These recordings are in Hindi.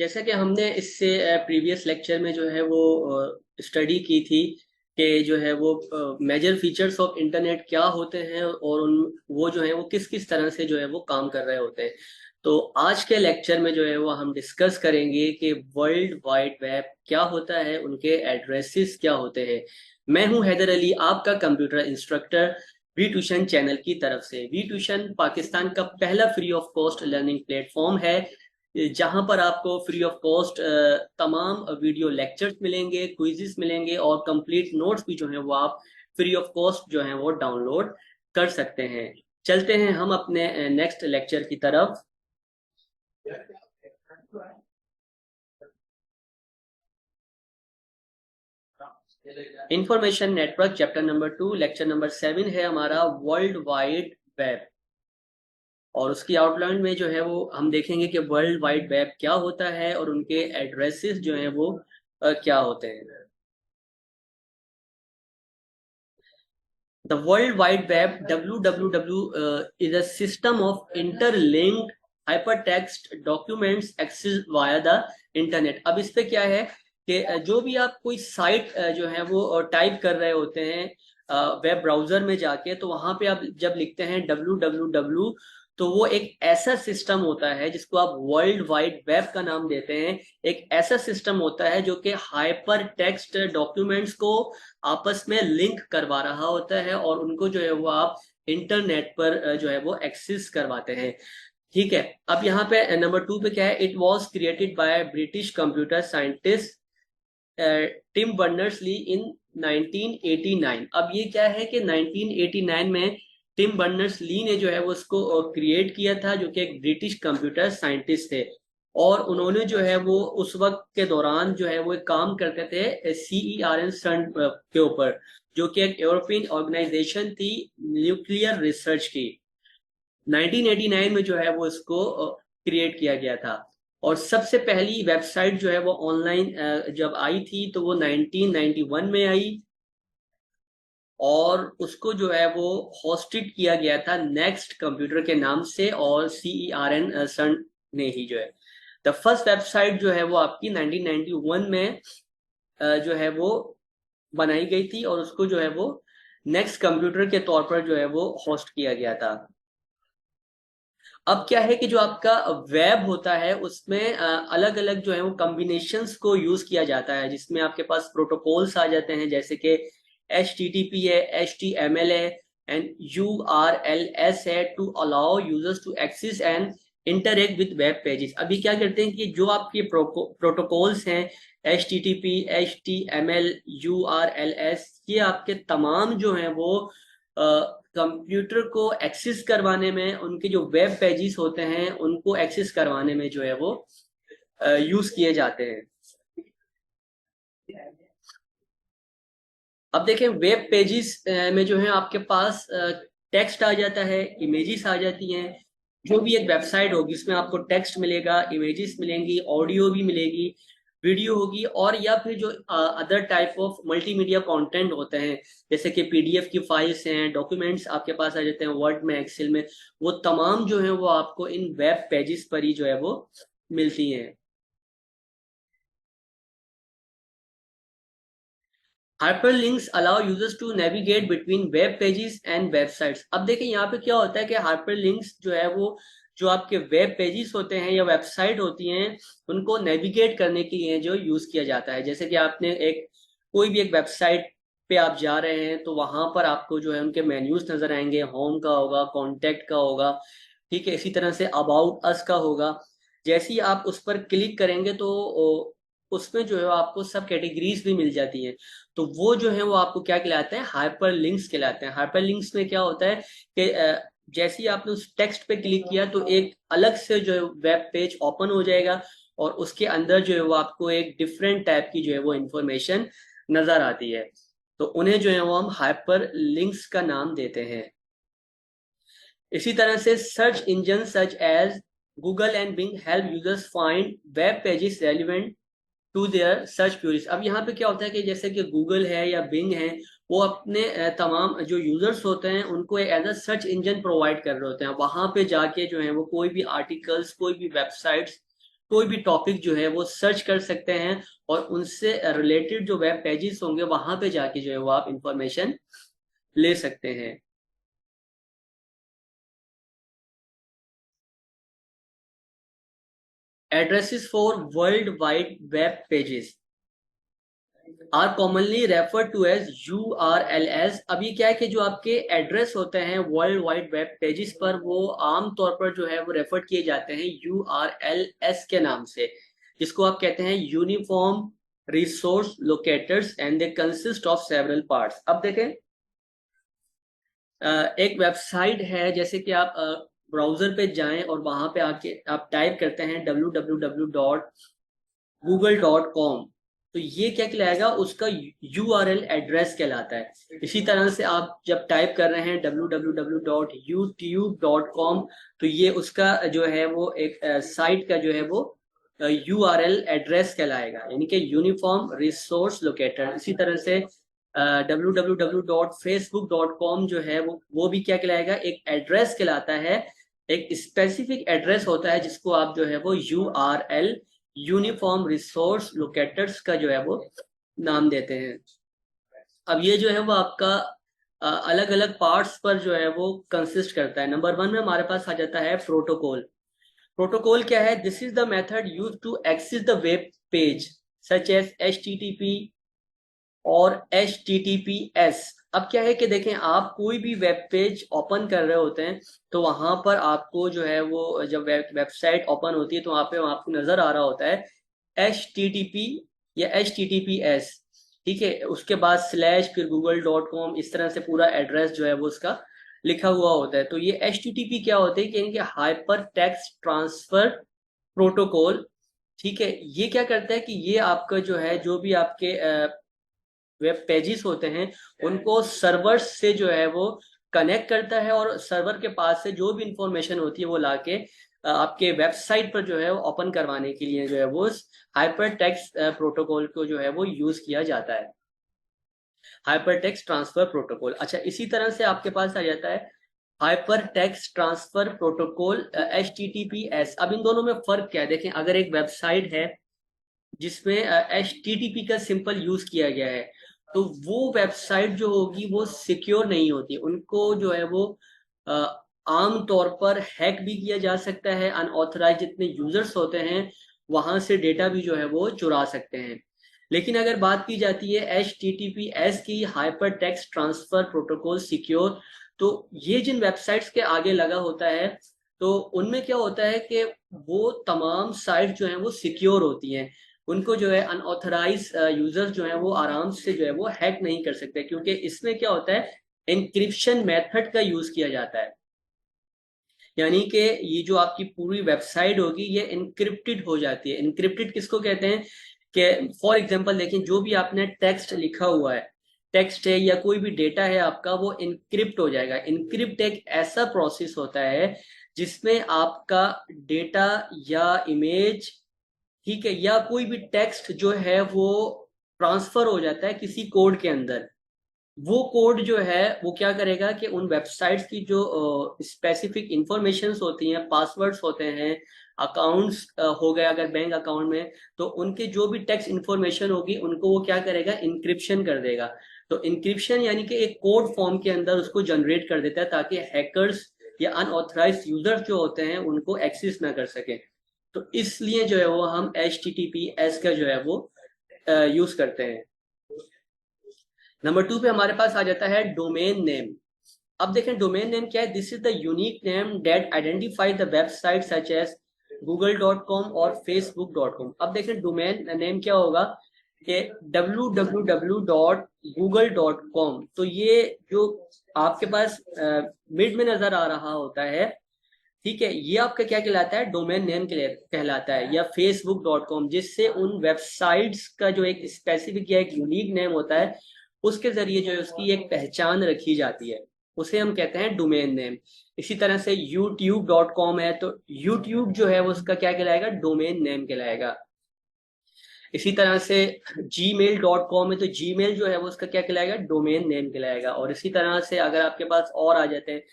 जैसा कि हमने इससे प्रीवियस लेक्चर में जो है वो स्टडी की थी कि जो है वो मेजर फीचर्स ऑफ इंटरनेट क्या होते हैं और उन वो जो है वो किस किस तरह से जो है वो काम कर रहे होते हैं। तो आज के लेक्चर में जो है वो हम डिस्कस करेंगे कि वर्ल्ड वाइड वेब क्या होता है, उनके एड्रेसेस क्या होते हैं। मैं हूं हैदर अली, आपका कंप्यूटर इंस्ट्रक्टर वी ट्यूशन चैनल की तरफ से। वी ट्यूशन पाकिस्तान का पहला free of cost learning platform है, जहां पर आपको फ्री ऑफ कॉस्ट तमाम वीडियो लेक्चर्स मिलेंगे, क्विज़ेस मिलेंगे और कंप्लीट नोट्स भी जो है वो आप फ्री ऑफ कॉस्ट जो है वो डाउनलोड कर सकते हैं। चलते हैं हम अपने नेक्स्ट लेक्चर की तरफ। Information network chapter number 2 lecture number 7 है हमारा, वर्ल्ड वाइड वेब। और उसकी आउटलाइन में जो है वो हम देखेंगे कि वर्ल्ड वाइड वेब क्या होता है और उनके एड्रेसेस जो हैं वो क्या होते हैं। The World Wide Web (WWW) is a system of interlinked hypertext documents accessed via the internet। अब इस पे क्या है कि जो भी आप कोई साइट जो है वो टाइप कर रहे होते हैं वेब ब्राउजर में जाके, तो वहां पे आप जब लिखते हैं www, तो वो एक ऐसा सिस्टम होता है जिसको आप वर्ल्ड वाइड वेब का नाम देते हैं। एक ऐसा सिस्टम होता है जो कि हाइपर टेक्स्ट डॉक्यूमेंट्स को आपस में लिंक करवा रहा होता है और उनको जो है वो आप इंटरनेट पर जो है वो एक्सेस करवाते हैं। ठीक है, अब यहाँ पे नंबर 2 पे क्या है, it was created by British computer scientist Tim Berners Lee in 1989। अब ये क्या है कि 1989 में टिम बर्नर्स ली ने जो है वो उसको क्रिएट किया था, जो कि एक ब्रिटिश कंप्यूटर साइंटिस्ट थे। और उन्होंने जो है वो उस वक्त के दौरान जो है वो एक काम करते थे CERN सन के ऊपर, जो कि एक यूरोपियन ऑर्गेनाइजेशन थी न्यूक्लियर रिसर्च की। 1989 में जो है वो इसको क्रिएट किया गया था। और सबसे पहली वेबसाइट जो है वो ऑनलाइन जब आई थी तो वो 1991 में आई, और उसको जो है वो होस्टेड किया गया था नेक्स्ट कंप्यूटर के नाम से, और CERN सन ने ही जो है द फर्स्ट वेबसाइट जो है वो आपकी 1991 में जो है वो बनाई गई थी, और उसको जो है वो नेक्स्ट कंप्यूटर के तौर पर जो है वो होस्ट किया गया था। अब क्या है कि जो आपका वेब होता है उसमें अलग अलग जो है वो कॉम्बिनेशंस को यूज किया जाता है, जिसमें आपके पास प्रोटोकॉल्स आ जाते हैं, जैसे कि HTTP है, HTML है एंड URLs है, to allow users to access and interact with web pages. अभी क्या करते हैं कि जो आपके प्रोटोकॉल्स हैं HTTP, HTML, URLs, ये आपके तमाम जो हैं वो कंप्यूटर को एक्सेस करवाने में, उनके जो वेब पेजेस होते हैं उनको एक्सेस करवाने में जो है वो यूज किए जाते हैं। अब देखें, वेब पेजेस में जो है आपके पास टेक्स्ट आ जाता है, इमेजेस आ जाती हैं। जो भी एक वेबसाइट होगी उसमें आपको टेक्स्ट मिलेगा, इमेजेस मिलेंगी, ऑडियो भी मिलेगी, वीडियो होगी, और या फिर जो other type of multimedia content होते हैं, जैसे कि PDF की फाइल्स हैं, डॉक्यूमेंट्स आपके पास आ जाते हैं वर्ड में, एक्सेल में। वो तमाम जो है वो आपको इन वेब पेजेस पर ही जो है वो मिलती हैं। Hyperlinks allow users to navigate between web pages and websites. अब देखिए यहाँ पे क्या होता है कि हाइपरलिंक्स जो है वो जो आपके वेब पेजेस होते हैं या वेबसाइट होती हैं उनको नेविगेट करने के लिए जो यूज किया जाता है। जैसे कि आपने एक कोई भी एक वेबसाइट पे आप जा रहे हैं तो वहां पर आपको जो है उनके मेन्यूज नजर आएंगे, होम का होगा, कॉन्टेक्ट का होगा, ठीक है, इसी तरह से अबाउट अस का होगा। जैसे ही आप उस पर क्लिक करेंगे तो उसमें जो है आपको सब कैटेगरीज भी मिल जाती हैं। तो वो जो है वो आपको क्या कहलाते हैं, हाइपर लिंक्स कहलाते हैं। हाइपर लिंक्स में क्या होता है कि जैसे ही आपने उस टेक्स्ट पे क्लिक किया तो एक अलग से जो है वेब पेज ओपन हो जाएगा, और उसके अंदर जो है वो आपको एक डिफरेंट टाइप की जो है वो इंफॉर्मेशन नजर आती है। तो उन्हें जो है वो हम हाइपर लिंक्स का नाम देते हैं। इसी तरह से search engine such as Google and Bing help users find web pages relevant to their search queries. अब यहाँ पे क्या होता है कि जैसे कि गूगल है या बिंग है, वो अपने तमाम जो यूजर्स होते हैं उनको as a search engine provide कर रहे होते हैं। वहां पे जाके जो है वो कोई भी आर्टिकल्स, कोई भी वेबसाइट्स कोई भी टॉपिक जो है वो सर्च कर सकते हैं और उनसे रिलेटेड जो वेब पेजेस होंगे वहां पे जाके जो है वो आप इंफॉर्मेशन ले सकते हैं। Addresses for world wide web pages are commonly refer to as URLs। अब ये क्या है कि जो आपके एड्रेस होते हैं वर्ल्ड वाइड वेब पेजेस पर, वो आम तौर पर जो है वो रेफर किए जाते हैं URLs के नाम से, जिसको आप कहते हैं uniform resource locators and they consist of several parts. अब देखें, एक वेबसाइट है, जैसे कि आप ब्राउजर पे जाएं और वहां पे आके आप टाइप करते हैं www.google.com, तो ये क्या कहलाएगा, उसका URL एड्रेस कहलाता है। इसी तरह से आप जब टाइप कर रहे हैं www.youtube.com, तो ये उसका जो है वो एक साइट का जो है वो URL एड्रेस कहलाएगा, यानी कि यूनिफॉर्म रिसोर्स लोकेटर। इसी तरह से www.facebook.com जो है वो भी क्या कहलाएगा, एक एड्रेस कहलाता है, एक स्पेसिफिक एड्रेस होता है जिसको आप जो है वो URL यूनिफॉर्म रिसोर्स लोकेटर्स का जो है वो नाम देते हैं। अब ये जो है वो आपका अलग अलग पार्ट्स पर जो है वो कंसिस्ट करता है। नंबर 1 में हमारे पास आ जाता है प्रोटोकॉल। प्रोटोकॉल क्या है? This is the method use to access the web page such as HTTP और HTTPS। अब क्या है कि देखें, आप कोई भी वेब पेज ओपन कर रहे होते हैं तो वहां पर आपको जो है वो, जब वेबसाइट ओपन होती है तो वहां पे आपको नजर आ रहा होता है HTTP या HTTPS, ठीक है। उसके बाद स्लैश, फिर google.com, इस तरह से पूरा एड्रेस जो है वो उसका लिखा हुआ होता है। तो ये HTTP क्या होते हैं कि हाइपर टेक्स्ट ट्रांसफर प्रोटोकॉल, ठीक है। ये क्या करता है कि ये आपका जो है, जो भी आपके वेब पेजेस होते हैं उनको सर्वर्स से जो है वो कनेक्ट करता है, और सर्वर के पास से जो भी इंफॉर्मेशन होती है वो लाके आपके वेबसाइट पर जो है वो ओपन करवाने के लिए जो है वो हाइपर टेक्स्ट प्रोटोकॉल को जो है वो यूज किया जाता है, हाइपर टेक्स्ट ट्रांसफर प्रोटोकॉल। अच्छा, इसी तरह से आपके पास आ जाता है hyper text transfer protocol HTTPS। अब इन दोनों में फर्क क्या है? देखें, अगर एक वेबसाइट है जिसमें HTTP का सिंपल यूज किया गया है, तो वो वेबसाइट जो होगी वो सिक्योर नहीं होती, उनको जो है वो आम तौर पर हैक भी किया जा सकता है, अनऑथराइज जितने यूजर्स होते हैं वहां से डेटा भी जो है वो चुरा सकते हैं। लेकिन अगर बात की जाती है HTTPS की, hyper text transfer protocol secure, तो ये जिन वेबसाइट्स के आगे लगा होता है, तो उनमें क्या होता है कि वो तमाम साइट जो हैं वो सिक्योर होती हैं, उनको जो है अनऑथराइज यूजर्स जो है वो आराम से जो है वो हैक नहीं कर सकते, क्योंकि इसमें क्या होता है, एनक्रिप्शन मेथड का यूज किया जाता है। यानी कि ये जो आपकी पूरी वेबसाइट होगी ये इनक्रिप्टेड हो जाती है। इनक्रिप्टेड किसको कहते हैं कि फॉर एग्जांपल देखें, जो भी आपने टेक्स्ट लिखा हुआ है, टेक्स्ट है या कोई भी डेटा है आपका, वो इनक्रिप्ट हो जाएगा। इनक्रिप्ट एक ऐसा प्रोसेस होता है जिसमें आपका डेटा या इमेज, ठीक है, या कोई भी टेक्स्ट जो है वो ट्रांसफर हो जाता है किसी कोड के अंदर। वो कोड जो है वो क्या करेगा कि उन वेबसाइट्स की जो स्पेसिफिक इंफॉर्मेशंस होती हैं, पासवर्ड्स होते हैं, अकाउंट्स हो गए अगर बैंक अकाउंट में, तो उनके जो भी टेक्स्ट इंफॉर्मेशन होगी उनको वो क्या करेगा, इंक्रिप्शन कर देगा। तो इंक्रिप्शन यानी कि एक कोड फॉर्म के अंदर उसको जनरेट कर देता है ताकि हैकर्स या अनऑथराइज यूजर्स जो होते हैं उनको एक्सेस ना कर सके। तो इसलिए जो है वो हम HTTPS का जो है वो यूज करते हैं। नंबर 2 पे हमारे पास आ जाता है डोमेन नेम। अब देखें डोमेन नेम क्या है? This is the unique name that identify the website such as google.com और facebook.com। अब देखें डोमेन नेम क्या होगा कि www.google.com, तो ये जो आपके पास मिड में नजर आ रहा होता है, ठीक है, ये आपका क्या कहलाता है, डोमेन नेम कहलाता है, या facebook.com, जिससे उन वेबसाइट्स का जो एक स्पेसिफिक या एक यूनिक नेम होता है उसके जरिए जो है उसकी एक पहचान रखी जाती है, उसे हम कहते हैं डोमेन नेम। इसी तरह से youtube.com है, तो YouTube जो है वो उसका क्या कहलाएगा, डोमेन नेम कहलाएगा। इसी तरह से gmail.com है, तो Gmail जो है वो उसका क्या कहलाएगा, डोमेन नेम कहलाएगा। और इसी तरह से अगर आपके पास और आ जाते हैं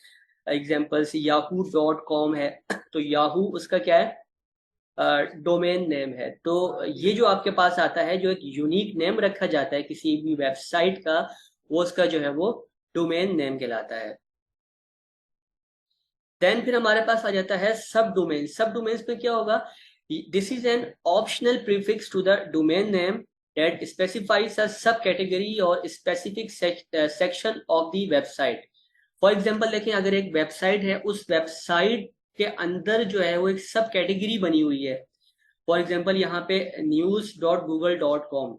एग्जाम्पल्स, yahoo.com है, तो याहू उसका क्या है, डोमेन नेम है। तो ये जो आपके पास आता है, जो एक यूनिक नेम रखा जाता है किसी भी वेबसाइट का, वो उसका जो है वो डोमेन नेम कहलाता है। देन फिर हमारे पास आ जाता है सब डोमेन। सब डोमेन्स में क्या होगा, this is an optional prefix to the domain name that specifies a sub category और specific section of the website. For example देखें, अगर एक वेबसाइट है, उस वेबसाइट के अंदर जो है वो एक सब कैटेगरी बनी हुई है। फॉर एग्जाम्पल यहाँ पे news.google.com,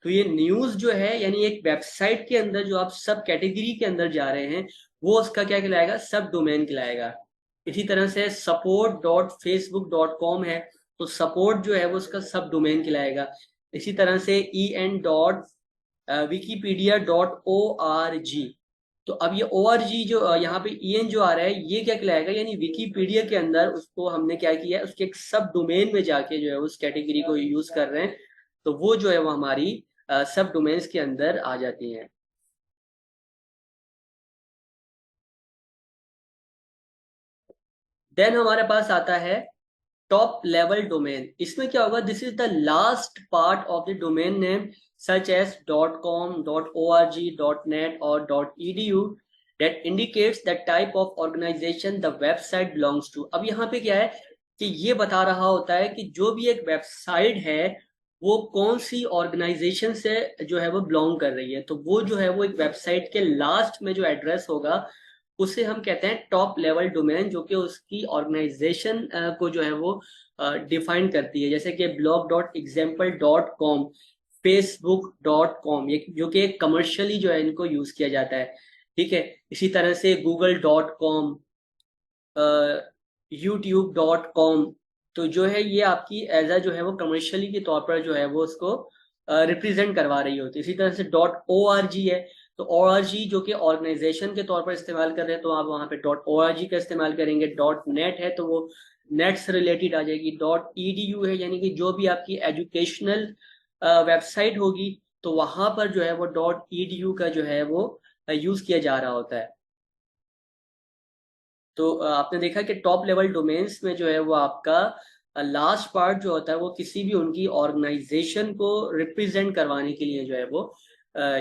तो ये न्यूज जो है यानी एक वेबसाइट के अंदर जो आप सब कैटेगरी के अंदर जा रहे हैं, वो उसका क्या कहलाएगा, सब डोमेन कहलाएगा। इसी तरह से support.facebook.com है, तो सपोर्ट जो है वो उसका सब डोमेन कहलाएगा। इसी तरह से en.wikipedia.org, तो अब ये org जो यहाँ पे en जो आ रहा है, ये क्या कहलाएगा, यानी विकीपीडिया के अंदर उसको हमने क्या किया है, उसके एक सब डोमेन में जाके जो है उस कैटेगरी को यूज कर रहे हैं, तो वो जो है वो हमारी सब डोमेन्स के अंदर आ जाती हैं। देन हमारे पास आता है टॉप लेवल डोमेन। इसमें क्या होगा, this is the last part of the domain name such as .com, .org, .net और .edu that indicates the type of organization the website belongs to। अब यहाँ पे क्या है कि ये बता रहा होता है कि जो भी एक वेबसाइट है वो कौन सी ऑर्गेनाइजेशन से जो है वो बिलोंग कर रही है। तो वो जो है वो एक वेबसाइट के लास्ट में जो एड्रेस होगा उसे हम कहते हैं टॉप लेवल डोमेन, जो कि उसकी ऑर्गेनाइजेशन को जो है वो डिफाइन करती है। जैसे कि blog.example.com, facebook.com, ये जो कि कमर्शियली जो है इनको यूज किया जाता है, ठीक है। इसी तरह से google.com, youtube.com, तो जो है ये आपकी एज अ जो है वो कमर्शियली के तौर पर जो है वो उसको रिप्रेजेंट करवा रही होती है। इसी तरह से .org है, तो org जो कि ऑर्गेनाइजेशन के तौर पर इस्तेमाल कर रहे हैं, तो आप वहाँ पे .org का इस्तेमाल करेंगे। .net है तो वो नेट से रिलेटेड आ जाएगी। .edu है यानी कि जो भी आपकी एजुकेशनल वेबसाइट होगी, तो वहाँ पर जो है वो .edu का जो है वो यूज किया जा रहा होता है। तो आपने देखा कि टॉप लेवल डोमेन्स में जो है वो आपका लास्ट पार्ट जो होता है वो किसी भी उनकी ऑर्गेनाइजेशन को रिप्रेजेंट करवाने के लिए जो है वो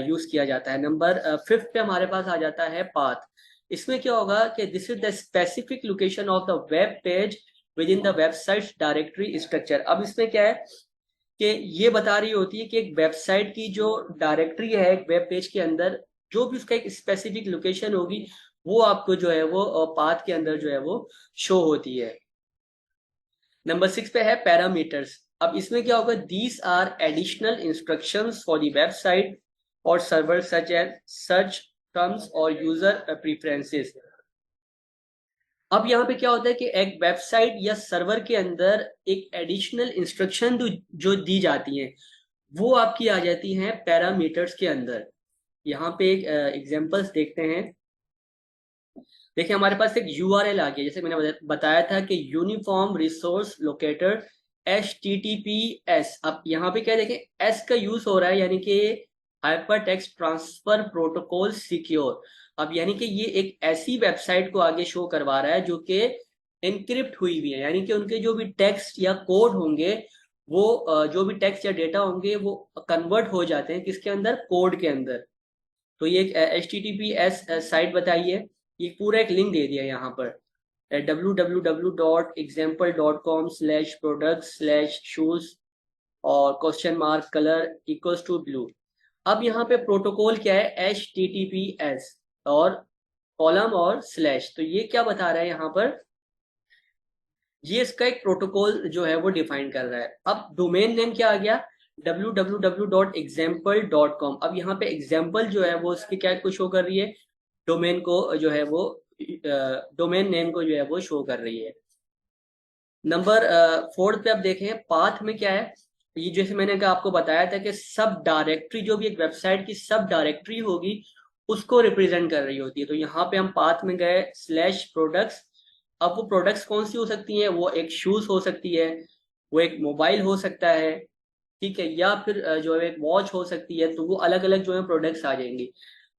यूज किया जाता है। नंबर 5 पे हमारे पास आ जाता है पाथ। इसमें क्या होगा कि this is the specific location of the web page with in the website directory structure. अब इसमें क्या है कि ये बता रही होती है कि एक वेबसाइट की जो डायरेक्टरी है एक वेब पेज के अंदर, जो भी उसका एक स्पेसिफिक लोकेशन होगी, वो आपको जो है वो पाथ के अंदर जो है वो शो होती है। नंबर 6 पे है पैरामीटर्स। अब इसमें क्या होगा, these are additional instructions for the website और server such as search terms और यूजर प्रेफरेंसेस। अब यहाँ पे क्या होता है कि एक वेबसाइट या सर्वर के अंदर एक एडिशनल इंस्ट्रक्शन जो दी जाती हैं, वो आपकी आ जाती हैं पैरामीटर्स के अंदर। यहाँ पे एक एग्जांपल्स देखते हैं। देखिए हमारे पास एक URL आ गया, जैसे मैंने बताया था कि यूनिफॉर्म रिसोर्स लोकेटर HTTPS। अब यहाँ पे क्या देखें, एस का यूज हो रहा है, यानी कि hyper text transfer protocol secure. अब यानी कि ये एक ऐसी वेबसाइट को आगे शो करवा रहा है जो कि एनक्रिप्ट हुई हुई है, यानी कि उनके जो भी टेक्स्ट या कोड होंगे, वो जो भी टेक्स्ट या डेटा होंगे वो कन्वर्ट हो जाते हैं किसके अंदर, कोड के अंदर। तो ये एक HTTPS साइट बताई है, ये पूरा एक लिंक दे दिया यहाँ पर www.example.com/products/shoes और question mark colour equals to blue. अब यहाँ पे प्रोटोकॉल क्या है, HTTPS और कॉलम और स्लैश। तो ये क्या बता रहा है यहाँ पर, ये इसका एक प्रोटोकॉल जो है वो डिफाइन कर रहा है। अब डोमेन नेम क्या आ गया, www.example.com। अब यहाँ पे एग्जाम्पल जो है वो उसकी क्या को शो कर रही है, डोमेन को जो है वो डोमेन नेम को जो है वो शो कर रही है। नंबर 4 पे आप देखें पाथ में क्या है, ये जैसे मैंने कहा आपको बताया था कि सब डायरेक्टरी, जो भी एक वेबसाइट की सब डायरेक्टरी होगी उसको रिप्रेजेंट कर रही होती है। तो यहाँ पे हम पाथ में गए /प्रोडक्ट्स। अब वो प्रोडक्ट्स कौन सी हो सकती हैं, वो एक शूज हो सकती है, वो एक मोबाइल हो सकता है, ठीक है, या फिर जो है एक वॉच हो सकती है। तो वो अलग अलग जो है प्रोडक्ट्स आ जाएंगी।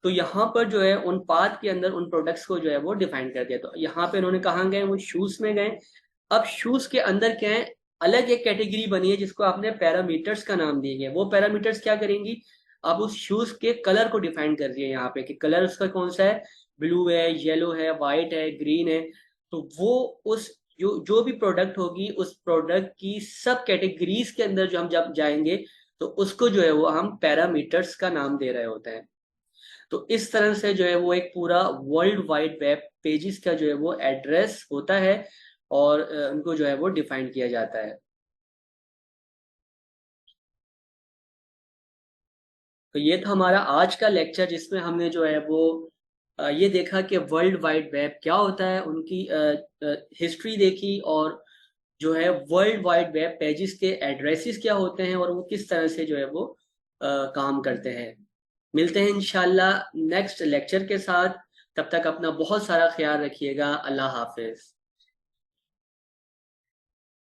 तो यहाँ पर जो है उन पाथ के अंदर उन प्रोडक्ट्स को जो है वो डिफाइन कर दिया। तो यहाँ पे उन्होंने कहाँ गए, वो शूज में गए। अब शूज के अंदर क्या है, अलग एक कैटेगरी बनी है जिसको आपने पैरामीटर्स का नाम दिए गए। वो पैरामीटर्स क्या करेंगी, आप उस शूज के कलर को डिफाइन कर रही है यहाँ पे कि कलर उसका कौन सा है, ब्लू है, येलो है, वाइट है, ग्रीन है। तो वो उस जो जो भी प्रोडक्ट होगी उस प्रोडक्ट की सब कैटेगरीज के अंदर जो हम जब जाएंगे तो उसको जो है वो हम पैरामीटर्स का नाम दे रहे होते हैं। तो इस तरह से जो है वो एक पूरा वर्ल्ड वाइड वेब पेजेस का जो है वो एड्रेस होता है और उनको जो है वो डिफाइन किया जाता है। तो ये था हमारा आज का लेक्चर जिसमें हमने जो है वो ये देखा कि वर्ल्ड वाइड वेब क्या होता है, उनकी हिस्ट्री देखी, और जो है वर्ल्ड वाइड वेब पेजेस के एड्रेसेस क्या होते हैं और वो किस तरह से जो है वो काम करते हैं। मिलते हैं इंशाल्लाह नेक्स्ट लेक्चर के साथ। तब तक अपना बहुत सारा ख्याल रखिएगा। अल्लाह हाफिज।